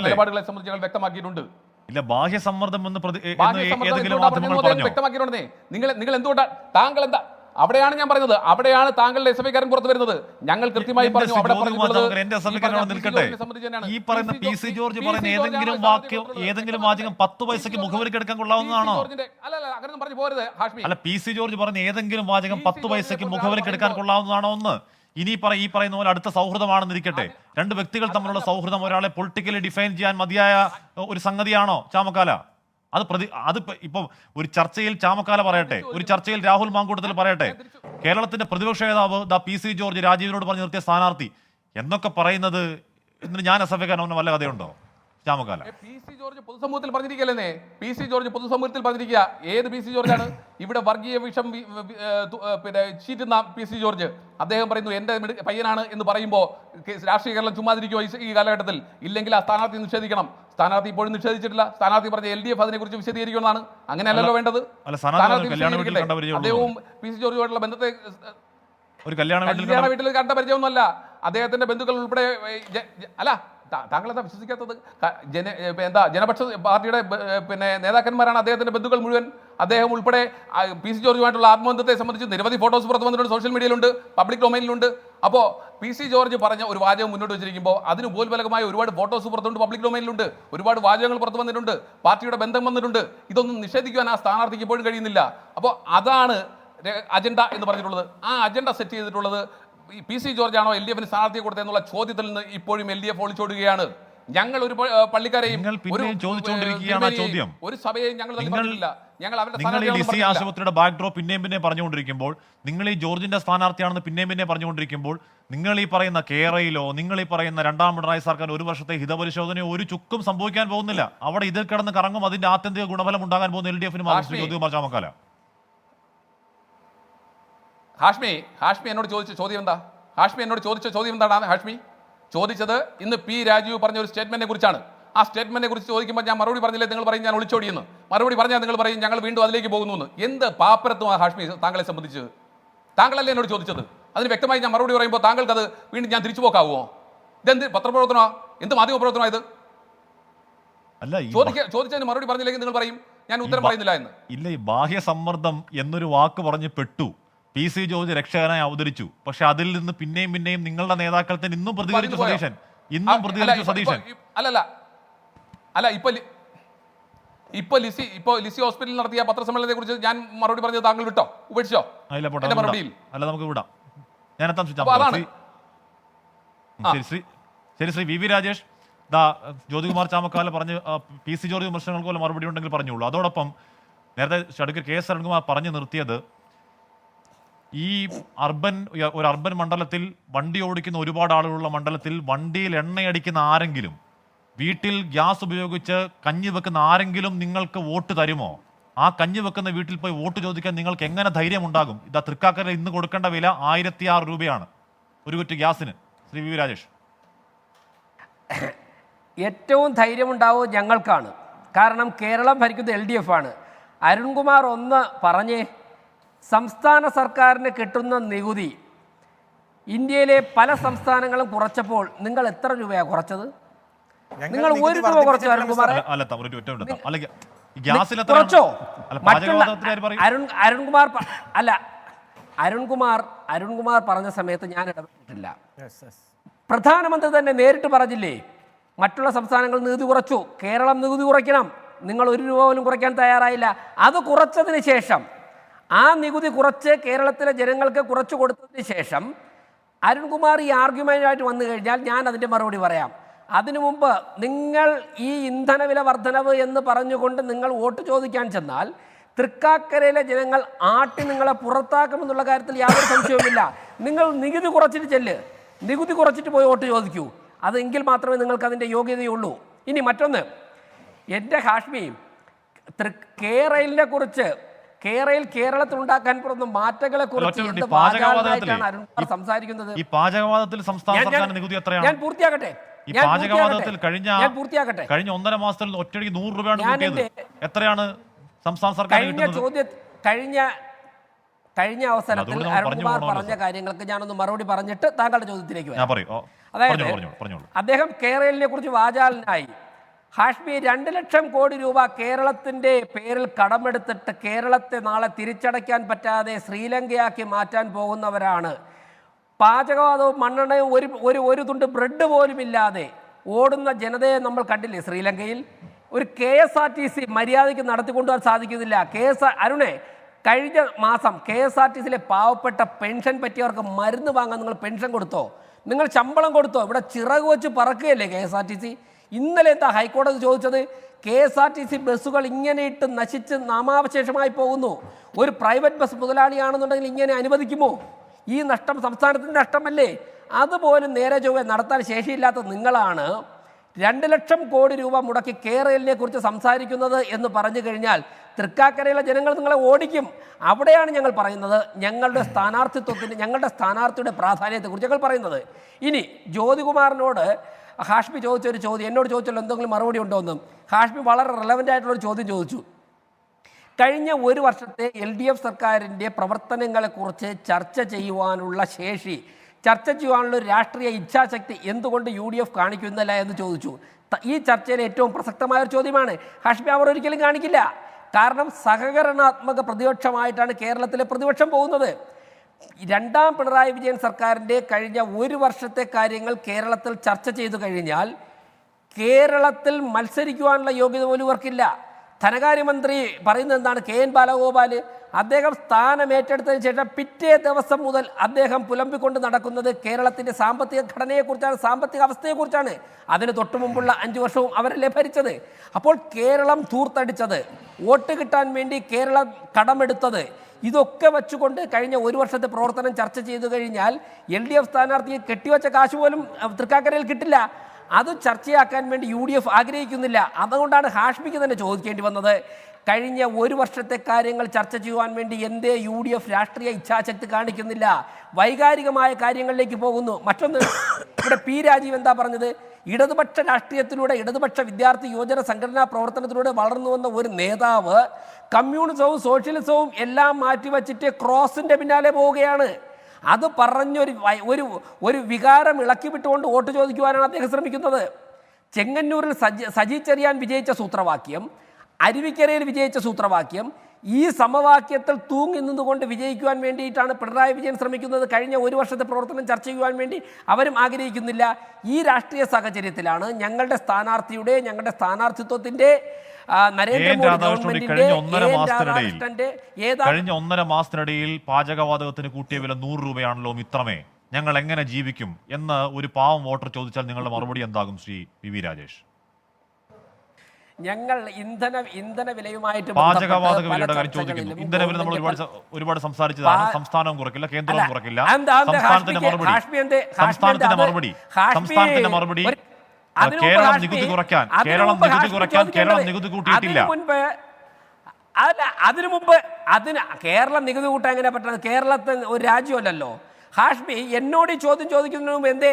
നിലപാടുകളെ സംബന്ധിച്ച് ഞങ്ങൾ വ്യക്തമാക്കിയിട്ടുണ്ട്. ഇല്ല, ബാഹ്യ സമ്മർദ്ദം വ്യക്തമാക്കിയിട്ടുണ്ടേ. നിങ്ങൾ എന്തുകൊണ്ടാണ് താങ്കൾ എന്താ അവിടെയാണ് ഞാൻ പറയുന്നത്, അവിടെയാണ് താങ്കളുടെ SFIക്കാരൻ പുറത്തു വരുന്നത്. ഞങ്ങൾ കൃത്യമായി പറഞ്ഞു. ഈ പറയുന്ന PC ജോർജ് പറയുന്ന ഏതെങ്കിലും വാചകം 10 പൈസക്ക് മുഖവിലേക്ക് എടുക്കാൻ കൊള്ളാവുന്നതാണോ? അങ്ങനെ പറഞ്ഞു പോരുത് ഹാഷ്മി. അല്ല, PC ജോർജ് പറയുന്ന ഏതെങ്കിലും വാചകം 10 പൈസക്ക് മുഖവിലേക്ക് എടുക്കാൻ കൊള്ളാവുന്നതാണോ? ഒന്ന് ഈ പറയുന്ന പോലെ അടുത്ത സൗഹൃദമാണെന്നിരിക്കട്ടെ, രണ്ട് വ്യക്തികൾ തമ്മിലുള്ള സൗഹൃദം ഒരാളെ പൊളിറ്റിക്കലി ഡിഫൈൻ ചെയ്യാൻ മതിയായ ഒരു സംഗതിയാണോ ചാമക്കാല? അത് ഇപ്പം ഒരു ചർച്ചയിൽ ചാമക്കാല പറയട്ടെ, ഒരു ചർച്ചയിൽ രാഹുൽ മാങ്കൂട്ടത്തിൽ പറയട്ടെ, കേരളത്തിന്റെ പ്രതിപക്ഷ നേതാവ് PC ജോർജ് രാജീവിനോട് പറഞ്ഞു നിർത്തിയ സ്ഥാനാർത്ഥി എന്നൊക്കെ പറയുന്നത്, എന്നിട്ട് ഞാൻ SFIക്കാരൻ വല്ല കഥയുണ്ടോ ചാമക്കാല? PC ജോർജ് പൊതുസമൂഹത്തിൽ പറഞ്ഞിരിക്കല്ലേ? PC ജോർജ് പൊതുസമൂഹത്തിൽ പറഞ്ഞിരിക്കുക. ഏത് PC ജോർജാണ്? ഇവിടെ വർഗീയ വിഷം ചീറ്റുന്ന PC ജോർജ്. അദ്ദേഹം പറയുന്നു എന്റെ പയ്യനാണ് എന്ന് പറയുമ്പോൾ രാഷ്ട്രീയ കേരളം ചുമ്മാതിരിക്കുമോ ഈ കാലഘട്ടത്തിൽ? ഇല്ലെങ്കിൽ ആ സ്ഥാനാർത്ഥി നിഷേധിക്കണം. സ്ഥാനാർത്ഥി ഇപ്പോഴും നിഷേധിച്ചിട്ടില്ല. സ്ഥാനാർത്ഥി പറഞ്ഞ LDF അതിനെ കുറിച്ച് വിശദീകരിക്കുന്നതാണ്. അങ്ങനെയല്ലല്ലോ വേണ്ടത്. അദ്ദേഹവും PC ജോർജുമായിട്ടുള്ള ബന്ധത്തെ ഒരു കല്യാണ വീട്ടിൽ കണ്ട പരിചയമൊന്നുമല്ല. അദ്ദേഹത്തിന്റെ ബന്ധുക്കൾ ഉൾപ്പെടെ അല്ല. താങ്കൾ എന്താ വിശ്വസിക്കാത്തത്? ജനപക്ഷ പാർട്ടിയുടെ നേതാക്കന്മാരാണ് അദ്ദേഹത്തിന്റെ ബന്ധുക്കൾ മുഴുവൻ. അദ്ദേഹം ഉൾപ്പെടെ PC ജോർജുമായിട്ടുള്ള ആത്മബന്ധത്തെ സംബന്ധിച്ച് നിരവധി ഫോട്ടോസ് പുറത്തു വന്നിട്ടുണ്ട്, സോഷ്യൽ മീഡിയയിലുണ്ട്, പബ്ലിക് ഡൊമൈനിലുണ്ട്. അപ്പോൾ PC ജോർജ് പറഞ്ഞ ഒരു വാചകം മുന്നോട്ട് വെച്ചിരിക്കുമ്പോൾ അതിന് ഉപോത്ബലകമായ ഒരുപാട് ഫോട്ടോസ് പുറത്തുണ്ട്, പബ്ലിക് ഡൊമൈനിലുണ്ട്, ഒരുപാട് വാചകങ്ങൾ പുറത്തു വന്നിട്ടുണ്ട്, പാർട്ടിയുടെ ബന്ധം വന്നിട്ടുണ്ട്. ഇതൊന്നും നിഷേധിക്കുവാൻ ആ സ്ഥാനാർത്ഥിക്ക് ഇപ്പോഴും കഴിയുന്നില്ല. അപ്പോൾ അതാണ് അജണ്ട എന്ന് പറഞ്ഞിട്ടുള്ളത്. ആ അജണ്ട സെറ്റ് ചെയ്തിട്ടുള്ളത് PC ജോർജ് ആണോ LDF-ന് സ്ഥാനാർത്ഥിയെ കൊടുത്തെന്നുള്ള ചോദ്യത്തിൽ നിന്ന് ഇപ്പോഴും LDF ഒളിച്ചോടുകയാണ്. ഞങ്ങൾ ഒരു പള്ളിക്കാരെയും ഒരു സഭയെയും ഞങ്ങൾ ആശുപത്രിയുടെ ബാക്ക്ഡ്രോപ്പ് പിന്നെ പറഞ്ഞുകൊണ്ടിരിക്കുമ്പോൾ, നിങ്ങൾ ഈ ജോർജിന്റെ സ്ഥാനാർത്ഥിയാണെന്ന് പിന്നെ പറഞ്ഞുകൊണ്ടിരിക്കുമ്പോൾ, നിങ്ങൾ ഈ പറയുന്ന കേരളയിലോ നിങ്ങൾ ഈ പറയുന്ന രണ്ടാം പിണറായി സർക്കാർ ഒരു വർഷത്തെ ഹിതപരിശോധനയോ ഒരു ചുക്കും സംഭവിക്കാൻ പോകുന്നില്ല. അവിടെ ഇതിൽ കിടന്ന് കറങ്ങും. അതിന്റെ ആത്യന്തിക ഗുണഫലം ഉണ്ടാകാൻ പോകുന്ന LDF-ന് ചാമക്കാല. ഹാഷ്മി എന്നോട് ചോദിച്ച ചോദ്യം എന്താ? എന്താണ് ഹാഷ്മി ചോദിച്ചത്? ഇന്ന് P രാജീവ് പറഞ്ഞ ഒരു സ്റ്റേറ്റ്മെന്റിനെ കുറിച്ചാണ്. ആ സ്റ്റേറ്റ്മെന്റിനെ കുറിച്ച് ചോദിക്കുമ്പോൾ ഞാൻ മറുപടി പറഞ്ഞില്ലേ? നിങ്ങൾ പറയും ഞാൻ ഒളിച്ചോടിയെന്ന്. മറുപടി പറഞ്ഞാൽ നിങ്ങൾ പറയും ഞങ്ങൾ വീണ്ടും അതിലേക്ക് പോകുന്നു എന്ന്. എന്ത് പാപ്പരത്വമാണ് ഹാഷ്മി താങ്കളെ സംബന്ധിച്ച്? താങ്കളല്ലേ എന്നോട് ചോദിച്ചത്? അതിന് വ്യക്തമായി ഞാൻ മറുപടി പറയുമ്പോൾ താങ്കൾക്ക് അത് വീണ്ടും ഞാൻ തിരിച്ചു പോക്കാവുമോ? ഇതെന്ത് പത്രപ്രവർത്തനമാ? എന്ത് മാധ്യമ പ്രവർത്തനമാ ഇത്? അല്ല, ചോദിച്ചതിന് മറുപടി പറഞ്ഞില്ലെങ്കിൽ നിങ്ങൾ പറയും ഞാൻ ഉത്തരം പറയുന്നില്ല എന്ന്. ഇല്ല, ഈ ബാഹ്യ സമ്മർദ്ദം എന്നൊരു വാക്ക് പറഞ്ഞ് പെട്ടു. PC ജോർജ് രക്ഷകനായി അവതരിച്ചു. പക്ഷെ അതിൽ നിന്ന് പിന്നെയും നിങ്ങളുടെ നേതാക്കൾ തന്നെ ഇന്നും പ്രതികരിച്ചു സതീശൻ. അല്ല ഇപ്പൊ ലിസി ഹോസ്പിറ്റലിൽ നടത്തിയ പത്രസമ്മേളനത്തെ കുറിച്ച് ഞാൻ മറുപടി പറഞ്ഞത് താങ്കൾ വിട്ടോ, ഉപേക്ഷിച്ചോ? മറുപടിയിൽ അല്ല, നമുക്ക് വിടാം. ഞാൻ എത്താൻ ശരി. ശ്രീ VV രാജേഷ്, ജ്യോതികുമാർ ചാമക്കാല പറഞ്ഞ് PC ജോർജ് വിമർശനങ്ങൾക്ക് പോലെ മറുപടി ഉണ്ടെങ്കിൽ പറഞ്ഞോളൂ. അതോടൊപ്പം നേരത്തെ അഡ്വക്കേറ്റ് KS അരുൺകുമാർ പറഞ്ഞു നിർത്തിയത്, ഈ ഒരു അർബൻ മണ്ഡലത്തിൽ വണ്ടി ഓടിക്കുന്ന ഒരുപാട് ആളുകളുള്ള മണ്ഡലത്തിൽ വണ്ടിയിൽ എണ്ണയടിക്കുന്ന ആരെങ്കിലും, വീട്ടിൽ ഗ്യാസ് ഉപയോഗിച്ച് കഞ്ഞി വെക്കുന്ന ആരെങ്കിലും നിങ്ങൾക്ക് വോട്ട് തരുമോ? ആ കഞ്ഞി വെക്കുന്ന വീട്ടിൽ പോയി വോട്ട് ചോദിക്കാൻ നിങ്ങൾക്ക് എങ്ങനെ ധൈര്യമുണ്ടാകും? തൃക്കാക്കരയിൽ ഇന്ന് കൊടുക്കേണ്ട വില 1006 രൂപയാണ് ഒരു കുറ്റി ഗ്യാസിന്. ശ്രീ VV രാജേഷ്, ഏറ്റവും ധൈര്യമുണ്ടാവുക ഞങ്ങൾക്കാണ്. കാരണം കേരളം ഭരിക്കുന്നത് LDF ആണ്. അരുൺകുമാർ ഒന്ന് പറഞ്ഞേ, സംസ്ഥാന സർക്കാരിന് കിട്ടുന്ന നികുതി ഇന്ത്യയിലെ പല സംസ്ഥാനങ്ങളും കുറച്ചപ്പോൾ നിങ്ങൾ എത്ര രൂപയാണ് കുറച്ചത്? നിങ്ങൾ 1 രൂപ കുറച്ചു അരുൺകുമാർ. കുറച്ചോ? അരുൺകുമാർ പറഞ്ഞ സമയത്ത് ഞാൻ ഇടപെട്ടിട്ടില്ല. പ്രധാനമന്ത്രി തന്നെ നേരിട്ട് പറഞ്ഞില്ലേ, മറ്റുള്ള സംസ്ഥാനങ്ങൾ നികുതി കുറച്ചു, കേരളം നികുതി കുറയ്ക്കണം. നിങ്ങൾ 1 രൂപ പോലും കുറയ്ക്കാൻ തയ്യാറായില്ല. അത് കുറച്ചതിന് ശേഷം, ആ നികുതി കുറച്ച് കേരളത്തിലെ ജനങ്ങൾക്ക് കുറച്ചു കൊടുത്തതിന് ശേഷം അരുൺകുമാർ ഈ ആർഗ്യുമെന്റായിട്ട് വന്നു കഴിഞ്ഞാൽ ഞാൻ അതിൻ്റെ മറുപടി പറയാം. അതിനു മുമ്പ് നിങ്ങൾ ഈ ഇന്ധനവില വർധനവ് എന്ന് പറഞ്ഞുകൊണ്ട് നിങ്ങൾ വോട്ട് ചോദിക്കാൻ ചെന്നാൽ തൃക്കാക്കരയിലെ ജനങ്ങൾ നിങ്ങളെ പുറത്താക്കുമെന്നുള്ള കാര്യത്തിൽ യാതൊരു സംശയവുമില്ല. നിങ്ങൾ നികുതി കുറച്ചിട്ട് ചെല്ല്, നികുതി കുറച്ചിട്ട് പോയി വോട്ട് ചോദിക്കൂ. അതെങ്കിൽ മാത്രമേ നിങ്ങൾക്ക് അതിൻ്റെ യോഗ്യതയുള്ളൂ. ഇനി മറ്റൊന്ന്, എൻ്റെ ഹാഷ്മി, കേരളിനെ കുറിച്ച്, കേരളത്തിൽ ഉണ്ടാക്കാൻ പോകുന്ന മാറ്റങ്ങളെ കുറിച്ച് അരുൺകുമാർ സംസാരിക്കുന്നത്. ഞാൻ പൂർത്തിയാക്കട്ടെ. കഴിഞ്ഞ 1.5 മാസത്തിൽ ഒറ്റയടിക്ക് 100 രൂപയാണ്. എത്രയാണ് സംസ്ഥാന സർക്കാർ? കഴിഞ്ഞ അവസരത്തിൽ അരുൺകുമാർ പറഞ്ഞ കാര്യങ്ങൾക്ക് ഞാനൊന്ന് മറുപടി പറഞ്ഞിട്ട് താങ്കളുടെ ചോദ്യത്തിലേക്ക് വരാം. അതായത് അദ്ദേഹം കേരളിനെ കുറിച്ച് വാചാലനായി. ഹാഷ്മി, 2 ലക്ഷം കോടി രൂപ കേരളത്തിൻ്റെ പേരിൽ കടമെടുത്തിട്ട് കേരളത്തെ നാളെ തിരിച്ചടയ്ക്കാൻ പറ്റാതെ ശ്രീലങ്കയാക്കി മാറ്റാൻ പോകുന്നവരാണ്. പാചകവാതവും മണ്ണെണ്ണയും ഒരു തുണ്ട് ബ്രെഡ് പോലും ഇല്ലാതെ ഓടുന്ന ജനതയെ നമ്മൾ കണ്ടില്ലേ ശ്രീലങ്കയിൽ? ഒരു KSRTC മര്യാദയ്ക്ക് നടത്തിക്കൊണ്ടുപോകാൻ സാധിക്കുന്നില്ല. അരുണേ, കഴിഞ്ഞ മാസം KSRTCയിലെ പാവപ്പെട്ട പെൻഷൻ പറ്റിയവർക്ക് മരുന്ന് വാങ്ങാൻ നിങ്ങൾ പെൻഷൻ കൊടുത്തോ? നിങ്ങൾ ശമ്പളം കൊടുത്തോ? ഇവിടെ ചിറക് വെച്ച് പറക്കുകയല്ലേ KSRTC? ഇന്നലെ എന്താ ഹൈക്കോടതി ചോദിച്ചത്? KSRTC ബസ്സുകൾ ഇങ്ങനെ ഇട്ട് നശിച്ച് നാമാവശേഷമായി പോകുന്നു. ഒരു പ്രൈവറ്റ് ബസ് മുതലാളിയാണെന്നുണ്ടെങ്കിൽ ഇങ്ങനെ അനുവദിക്കുമോ? ഈ നഷ്ടം സംസ്ഥാനത്തിൻ്റെ നഷ്ടമല്ലേ? അതുപോലും നേരെ ചൊവ്വേ നടത്താൻ ശേഷിയില്ലാത്ത നിങ്ങളാണ് 2 ലക്ഷം കോടി രൂപ മുടക്കി കേരളിനെ കുറിച്ച് സംസാരിക്കുന്നത് എന്ന് പറഞ്ഞു കഴിഞ്ഞാൽ തൃക്കാക്കരയിലെ ജനങ്ങൾ നിങ്ങളെ ഓടിക്കും. അവിടെയാണ് ഞങ്ങൾ പറയുന്നത് ഞങ്ങളുടെ സ്ഥാനാർത്ഥിയുടെ പ്രാധാന്യത്തെക്കുറിച്ച് ഞങ്ങൾ പറയുന്നത്. ഇനി ജ്യോതികുമാറിനോട് ഹാഷ്മി ചോദിച്ചൊരു ചോദ്യം, എന്നോട് ചോദിച്ചല്ലോ എന്തെങ്കിലും മറുപടി ഉണ്ടോ എന്നും. ഹാഷ്മി വളരെ റെലവൻ്റ് ആയിട്ടുള്ളൊരു ചോദ്യം ചോദിച്ചു. കഴിഞ്ഞ 1 വർഷത്തെ LDF സർക്കാരിൻ്റെ പ്രവർത്തനങ്ങളെക്കുറിച്ച് ചർച്ച ചെയ്യുവാനുള്ള ശേഷി, ചർച്ച ചെയ്യാനുള്ള ഒരു രാഷ്ട്രീയ ഇച്ഛാശക്തി എന്തുകൊണ്ട് UDF കാണിക്കുന്നില്ല എന്ന് ചോദിച്ചു. ഈ ചർച്ചയിലെ ഏറ്റവും പ്രസക്തമായ ഒരു ചോദ്യമാണ്. ഹാഷ്മി അവർ ഒരിക്കലും കാണിക്കില്ല. കാരണം സഹകരണാത്മക പ്രതിപക്ഷമായിട്ടാണ് കേരളത്തിലെ പ്രതിപക്ഷം പോകുന്നത്. 2ാം പിണറായി വിജയൻ സർക്കാരിൻ്റെ കഴിഞ്ഞ 1 വർഷത്തെ കാര്യങ്ങൾ കേരളത്തിൽ ചർച്ച ചെയ്തു കഴിഞ്ഞാൽ കേരളത്തിൽ മത്സരിക്കുവാനുള്ള യോഗ്യത പോലും ഇവർക്കില്ല. ധനകാര്യമന്ത്രി പറയുന്നത് എന്താണ്? KN ബാലഗോപാൽ അദ്ദേഹം സ്ഥാനം ഏറ്റെടുത്തതിന് ശേഷം പിറ്റേ ദിവസം മുതൽ അദ്ദേഹം പുലമ്പിക്കൊണ്ട് നടക്കുന്നത് കേരളത്തിൻ്റെ സാമ്പത്തിക ഘടനയെക്കുറിച്ചാണ്, സാമ്പത്തിക അവസ്ഥയെക്കുറിച്ചാണ്. അതിന് തൊട്ടു മുമ്പുള്ള 5 വർഷവും അവരല്ലേ ഭരിച്ചത്. അപ്പോൾ കേരളം ധൂർത്തടിച്ചത്, വോട്ട് കിട്ടാൻ വേണ്ടി കേരളം കടമെടുത്തത്, ഇതൊക്കെ വെച്ചുകൊണ്ട് കഴിഞ്ഞ 1 വർഷത്തെ പ്രവർത്തനം ചർച്ച ചെയ്തു കഴിഞ്ഞാൽ LDF സ്ഥാനാർത്ഥിയെ കെട്ടിവെച്ച കാശ് പോലും തൃക്കാക്കരയിൽ കിട്ടില്ല. അത് ചർച്ചയാക്കാൻ വേണ്ടി UDF ആഗ്രഹിക്കുന്നില്ല. അതുകൊണ്ടാണ് ഹാഷ്മിക്ക് തന്നെ ചോദിക്കേണ്ടി വന്നത്, കഴിഞ്ഞ 1 വർഷത്തെ കാര്യങ്ങൾ ചർച്ച ചെയ്യുവാൻ വേണ്ടി എന്തേ UDF രാഷ്ട്രീയ ഇച്ഛാശക്തി കാണിക്കുന്നില്ല? വൈകാരികമായ കാര്യങ്ങളിലേക്ക് പോകുന്നു. മറ്റൊന്ന്, ഇവിടെ P രാജീവ് എന്താ പറഞ്ഞത്? ഇടതുപക്ഷ രാഷ്ട്രീയത്തിലൂടെ, ഇടതുപക്ഷ വിദ്യാർത്ഥി യുവജന സംഘടനാ പ്രവർത്തനത്തിലൂടെ വളർന്നു വന്ന ഒരു നേതാവ് കമ്മ്യൂണിസവും സോഷ്യലിസവും എല്ലാം മാറ്റിവെച്ചിട്ട് ക്രോസിൻ്റെ പിന്നാലെ പോവുകയാണ്. അത് ഒരു വികാരം ഇളക്കി വിട്ടുകൊണ്ട് വോട്ട് ചോദിക്കുവാനാണ് അദ്ദേഹം ശ്രമിക്കുന്നത്. ചെങ്ങന്നൂരിൽ സജി ചെറിയാൻ വിജയിച്ച സൂത്രവാക്യം, അരുവിക്കരയിൽ വിജയിച്ച സൂത്രവാക്യം, ഈ സമവാക്യത്തിൽ തൂങ്ങി നിന്നുകൊണ്ട് വിജയിക്കുവാൻ വേണ്ടിയിട്ടാണ് പിണറായി വിജയൻ ശ്രമിക്കുന്നത്. കഴിഞ്ഞ ഒരു വർഷത്തെ പ്രവർത്തനം ചർച്ച ചെയ്യുവാൻ വേണ്ടി അവരും ആഗ്രഹിക്കുന്നില്ല. ഈ രാഷ്ട്രീയ സാഹചര്യത്തിലാണ് ഞങ്ങളുടെ സ്ഥാനാർത്ഥിയുടെ, ഞങ്ങളുടെ സ്ഥാനാർത്ഥിത്വത്തിന്റെ നരേന്ദ്രമോദി ഗവൺമെന്റിന്റെ കഴിഞ്ഞ 1.5 മാസത്തിനിടയിൽ പാചകവാതകത്തിന് കൂട്ടിയ വില 100 രൂപയാണല്ലോ മിത്രമേ, ഞങ്ങൾ എങ്ങനെ ജീവിക്കും എന്ന് ഒരു പാവം വോട്ടർ ചോദിച്ചാൽ നിങ്ങളുടെ മറുപടി എന്താകും ശ്രീ പി രാജേഷ്? ഞങ്ങൾ ഇന്ധന വിലയുമായിട്ട് പാചകവാതക വിലയുടെ കാര്യം ചോദിക്കുന്നു. ഇന്ധന വില നമ്മൾ ഒരുപാട് സംസാരിച്ചതാണ്. സംസ്ഥാനവും കുറയ്ക്കില്ല, കേന്ദ്രവും കുറയ്ക്കില്ല. സംസ്ഥാനത്തിന്റെ മറുപടി കേരളം നികുതി കുറയ്ക്കാൻ കേരളം നികുതി കൂട്ടിയിട്ടില്ല. അതിനു മുമ്പ് കേരളം നികുതി കൂട്ടാൻ എങ്ങനെ പറ്റുന്നത്? കേരളത്തിൽ ഒരു രാജ്യമല്ലല്ലോ. ഹാഷ്മി എന്നോട് ഈ ചോദ്യം ചോദിക്കുന്നതിന് മുമ്പ് എന്തേ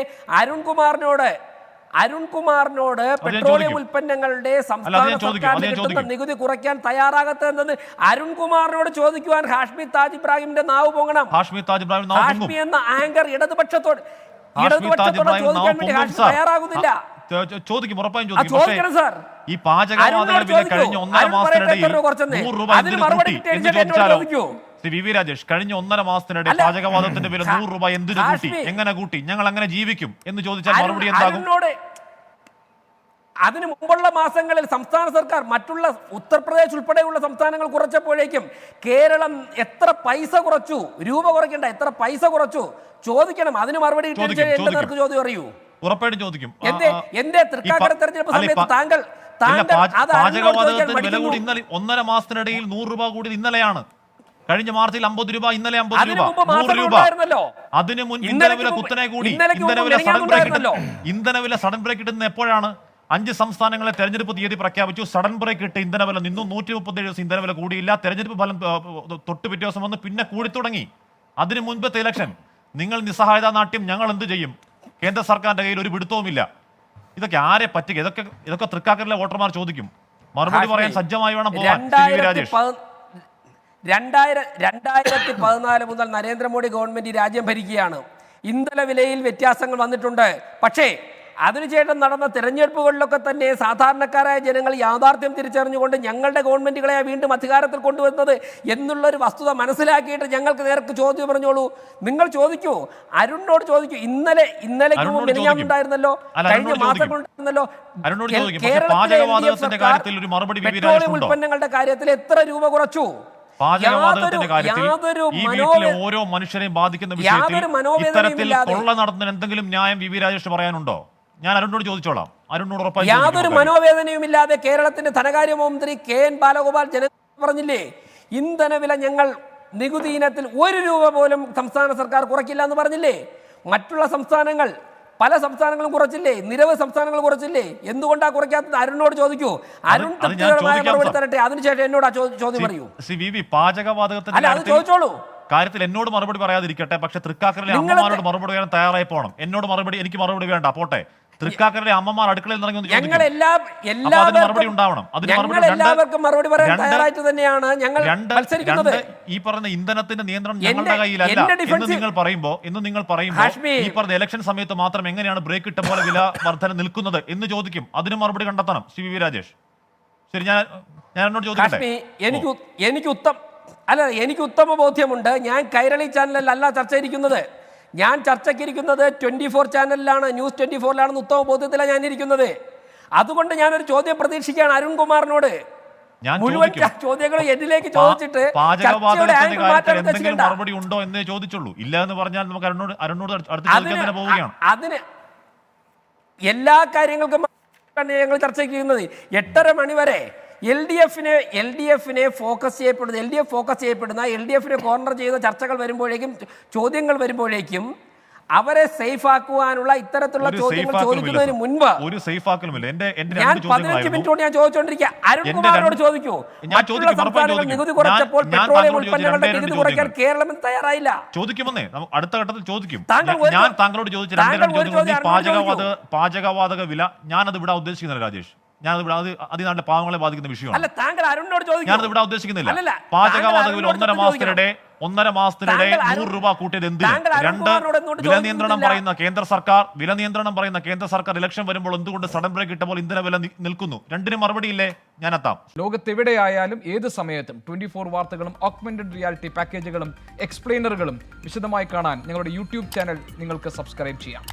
അരുൺകുമാറിനോട് പെട്രോളിയം ഉൽപ്പന്നങ്ങളുടെ സംസ്ഥാന സർക്കാരിന് കിട്ടുന്ന നികുതി കുറയ്ക്കാൻ തയ്യാറാകത്തതെന്ന് അരുൺകുമാറിനോട് ചോദിക്കുവാൻ ഹാഷ്മി താജ് ഇബ്രാഹിമിന്റെ നാവ് പൊങ്ങണം. ഹാഷ്മി എന്ന ആങ്കർ ഇടതുപക്ഷത്തോട് ചോദിക്കാൻ വേണ്ടി ഹാഷ്മി തയ്യാറാകുന്നില്ല. ചോദിക്കും, ഉറപ്പായും ചോദിക്കും. സാർ, ഈ പാചകവാതക വില കഴിഞ്ഞ 1.5 മാസത്തിനിടയിൽ 100 രൂപ ശ്രീ വി രാജേഷ്, കഴിഞ്ഞ 1.5 മാസത്തിനിടെ പാചകവാതകത്തിന്റെ വില 100 രൂപ എന്തിനു കൂട്ടി, എങ്ങനെ കൂട്ടി, ഞങ്ങൾ അങ്ങനെ ജീവിക്കും എന്ന് ചോദിച്ചാൽ മറുപടി എന്താകും? അതിനു മുമ്പുള്ള മാസങ്ങളിൽ സംസ്ഥാന സർക്കാർ മറ്റുള്ള ഉത്തർപ്രദേശ് ഉൾപ്പെടെയുള്ള സംസ്ഥാനങ്ങൾ കുറച്ചപ്പോഴേക്കും കേരളം എത്ര പൈസ കുറച്ചു? രൂപ കുറയ്ക്കണ്ട, എത്ര പൈസ കുറച്ചു ചോദിക്കണം. അതിന് മറുപടി ചോദ്യം അറിയൂ. ഉറപ്പായിട്ടും ചോദിക്കും. എന്റെ തൃക്കാക്കര തെരഞ്ഞെടുപ്പ് സമയത്ത് താങ്കൾ പാചകവാതകത്തിന് വില കൂടി ഇന്നലെ 1.5 മാസത്തിനിടയിൽ 100 രൂപ കൂടി ഇന്നലെയാണ്. കഴിഞ്ഞ മാർച്ചിൽ 50 രൂപ, ഇന്നലെ 50 രൂപ, 100 രൂപ. അതിനു മുൻ ഇന്ധനവില കുത്തനെ കൂടി. ഇന്ധനവില സഡൻ ബ്രേക്ക് ഇട്ടുന്ന എപ്പോഴാണ്? 5 സംസ്ഥാനങ്ങളെ തെരഞ്ഞെടുപ്പ് തീയതി പ്രഖ്യാപിച്ചു. സഡൻ ബ്രേക്ക് ഇട്ട് ഇന്ധനവില നിന്നു. 137 ദിവസം ഇന്ധനവില കൂടിയില്ല. തെരഞ്ഞെടുപ്പ് ഫലം തൊട്ട് പിറ്റേ ദിവസം വന്ന് പിന്നെ കൂടി തുടങ്ങി. അതിനു മുൻപത്തെ ഇലക്ഷൻ നിങ്ങൾ നിസ്സഹായതാ നാട്യം. ഞങ്ങൾ എന്ത് ചെയ്യും? കേന്ദ്ര സർക്കാരിന്റെ കയ്യിൽ ഒരു പിടുത്തവുമില്ല. ഇതൊക്കെ ആരെ പറ്റുക? ഇതൊക്കെ തൃക്കാക്കരയിലെ വോട്ടർമാർ ചോദിക്കും. മറുപടി പറയാൻ സജ്ജമായി വേണം പോകാൻ. 2014 മുതൽ നരേന്ദ്രമോദി ഗവൺമെന്റ് രാജ്യം ഭരിക്കുകയാണ്. ഇന്ധന വിലയിൽ വ്യത്യാസങ്ങൾ വന്നിട്ടുണ്ട്. പക്ഷേ അതിനുശേഷം നടന്ന തിരഞ്ഞെടുപ്പുകളിലൊക്കെ തന്നെ സാധാരണക്കാരായ ജനങ്ങൾ യാഥാർത്ഥ്യം തിരിച്ചറിഞ്ഞുകൊണ്ട് ഞങ്ങളുടെ ഗവൺമെന്റുകളെ വീണ്ടും അധികാരത്തിൽ കൊണ്ടുവന്നത് എന്നുള്ളൊരു വസ്തുത മനസ്സിലാക്കിയിട്ട് ഞങ്ങൾക്ക് നേർക്ക് ചോദ്യം പറഞ്ഞോളൂ. നിങ്ങൾ ചോദിക്കൂ, അരുണിനോട് ചോദിക്കൂ. ഇന്നലേക്ക് ഉണ്ടായിരുന്നല്ലോ, കഴിഞ്ഞ മാസങ്ങളുണ്ടായിരുന്നല്ലോ പെട്രോളിയം ഉൽപ്പന്നങ്ങളുടെ കാര്യത്തിൽ എത്ര രൂപ കുറച്ചു? പാചകവാതകത്തിന്റെ കാര്യത്തിൽ ഈ വീട്ടിലെ ഓരോ മനുഷ്യരെയും ബാധിക്കുന്ന വിഷയത്തിൽ ഇത്തരത്തിൽ കൊള്ള നടത്തുന്ന എന്തെങ്കിലും ന്യായം വി രാജേഷ് പറയാനുണ്ടോ? ഞാൻ അരുണിനോട് ചോദിച്ചോളാം. അരുണിനോട് ഉറപ്പായി യാതൊരു മനോവേദനയും ഇല്ലാതെ കേരളത്തിന്റെ ധനകാര്യമന്ത്രി KN ബാലഗോപാൽ ജനങ്ങൾ പറഞ്ഞില്ലേ, ഇന്ധനവില ഞങ്ങൾ നികുതി ഇനത്തിൽ 1 രൂപ പോലും സംസ്ഥാന സർക്കാർ കുറയ്ക്കില്ല എന്ന് പറഞ്ഞില്ലേ? മറ്റുള്ള സംസ്ഥാനങ്ങൾ, പല സംസ്ഥാനങ്ങളും കുറച്ചില്ലേ? നിരവധി സംസ്ഥാനങ്ങൾ കുറച്ചില്ലേ? എന്തുകൊണ്ടാണ് കുറയ്ക്കാത്തത്? അരുണിനോട് ചോദിക്കൂ. അരുൺ തൃപ്തികരമായ മറുപടി തരട്ടെ. അതിനുശേഷം എന്നോട് ആ ചോദ്യം പറയൂ. പാചകവാതകത്തിന്റെ ചോദിച്ചോളൂ. കാര്യത്തിൽ എന്നോട് മറുപടി പറയാതിരിക്കട്ടെ, പക്ഷെ തൃക്കാക്കരയിലെ അമ്മമാരോട് മറുപടി പറയാൻ തയ്യാറായി പോകണം. എനിക്ക് മറുപടി വേണ്ട, പോട്ടെ. തൃക്കാക്കരയിലെ അമ്മമാർ അടുക്കളയിൽ മറുപടി ഉണ്ടാവണം. ഈ പറഞ്ഞ ഇന്ധനത്തിന്റെ നിയന്ത്രണം ഞങ്ങളുടെ കയ്യിലല്ല എന്ന് നിങ്ങൾ പറയുമ്പോൾ ഈ പറഞ്ഞ ഇലക്ഷൻ സമയത്ത് മാത്രം എങ്ങനെയാണ് ബ്രേക്ക് ഇട്ട പോലെ വില വർധന നിൽക്കുന്നത് എന്ന് ചോദിക്കും. അതിന് മറുപടി കണ്ടെത്തണം ശ്രീ വി രാജേഷ്. ശരി, ഞാൻ എന്നോട് ചോദിക്കട്ടെ. എനിക്ക് ഉത്തമ ബോധ്യമുണ്ട്. ഞാൻ കൈരളി ചാനലിലല്ല ചർച്ചയിരിക്കുന്നത്. ഞാൻ ചർച്ചയ്ക്കിരിക്കുന്നത് 24 ചാനലിലാണ്, ന്യൂസ് 24-ലാണെന്ന് ഉത്തമ ബോധ്യത്തിലാണ് ഞാൻ ഇരിക്കുന്നത്. അതുകൊണ്ട് ഞാനൊരു ചോദ്യം പ്രതീക്ഷിക്കുകയാണ് അരുൺകുമാറിനോട്. മുഴുവൻ ചോദ്യങ്ങളും എന്നിലേക്ക് ചോദിച്ചിട്ട് മറുപടി ഉണ്ടോ എന്ന് ചോദിച്ചുള്ളൂ. ഇല്ല എന്ന് പറഞ്ഞാൽ നമുക്ക് അരുണോട് പോവുകയാണ്. അതിന് എല്ലാ കാര്യങ്ങൾക്കും ഞങ്ങൾ ചർച്ചയ്ക്ക് ചെയ്യുന്നത് 8:30 മണി വരെ എൽ ഡി എഫിനെ ഫോക്കസ് ചെയ്യപ്പെടുന്ന എൽ ഡി എഫിനെ കോർണർ ചെയ്ത ചർച്ചകൾ വരുമ്പോഴേക്കും, ചോദ്യങ്ങൾ വരുമ്പോഴേക്കും അവരെ സേഫ് ആക്കുവാനുള്ള ഇത്തരത്തിലുള്ള ചോദ്യങ്ങൾ ചോദിക്കുന്നതിന് മുൻപ് ഞാൻ 15 മിനിറ്റോട് ഞാൻ ചോദിച്ചുകൊണ്ടിരിക്കുക. അരുൺകുമാറിനോട് ചോദിക്കൂ. മറ്റുള്ള സംസ്ഥാനങ്ങൾ നികുതി കുറച്ചപ്പോൾ പെട്രോളിയം ഉൽപ്പന്നങ്ങളുടെ നികുതി കുറയ്ക്കാൻ കേരളം തയ്യാറായില്ല. ചോദിക്കുമെന്നേ, അടുത്ത ഘട്ടത്തിൽ ചോദിക്കും. ഞാൻ താങ്കളോട് ചോദിച്ച പാചകവാതക വില ഞാനത് ഇവിടെ ഉദ്ദേശിക്കുന്നില്ല രാജേഷ്. ഞാനത് അതിനാണ്ട് പാവങ്ങളെ ബാധിക്കുന്ന വിഷയമാണ്. താങ്കൾ അരുണിനോട് ചോദിക്കും. ഞാനത് ഇവിടെ ഉദ്ദേശിക്കുന്നില്ല. പാചകവാതക വില 1.5 മാസത്തിനിടെ 1.5 മാസത്തിനിടെ താങ്കൾ 100 രൂപ കൂട്ടിയത് എന്തിന്? താങ്കൾ 2 അരുൺകുമാറിനോട് എന്തുകൊണ്ട് വില നിയന്ത്രണം ചോദിക്കുന്നില്ല? പറയുന്ന കേന്ദ്ര സർക്കാർ ഇലക്ഷൻ വരുമ്പോൾ എന്തുകൊണ്ട് സഡൻ ബ്രേക്ക് ഇട്ടപ്പോൾ ഇന്ധന വില നിൽക്കുന്നു? രണ്ടിനും മറുപടിയില്ലേ? ഞാനെത്താം. ലോകത്തെവിടെയായാലും ഏത് സമയത്തും 24 വാർത്തകളും ഓഗ്മെന്റഡ് റിയാലിറ്റി പാക്കേജുകളും എക്സ്പ്ലെയിനറുകളും വിശദമായി കാണാൻ ഞങ്ങളുടെ യൂട്യൂബ് ചാനൽ നിങ്ങൾക്ക് സബ്സ്ക്രൈബ് ചെയ്യാം.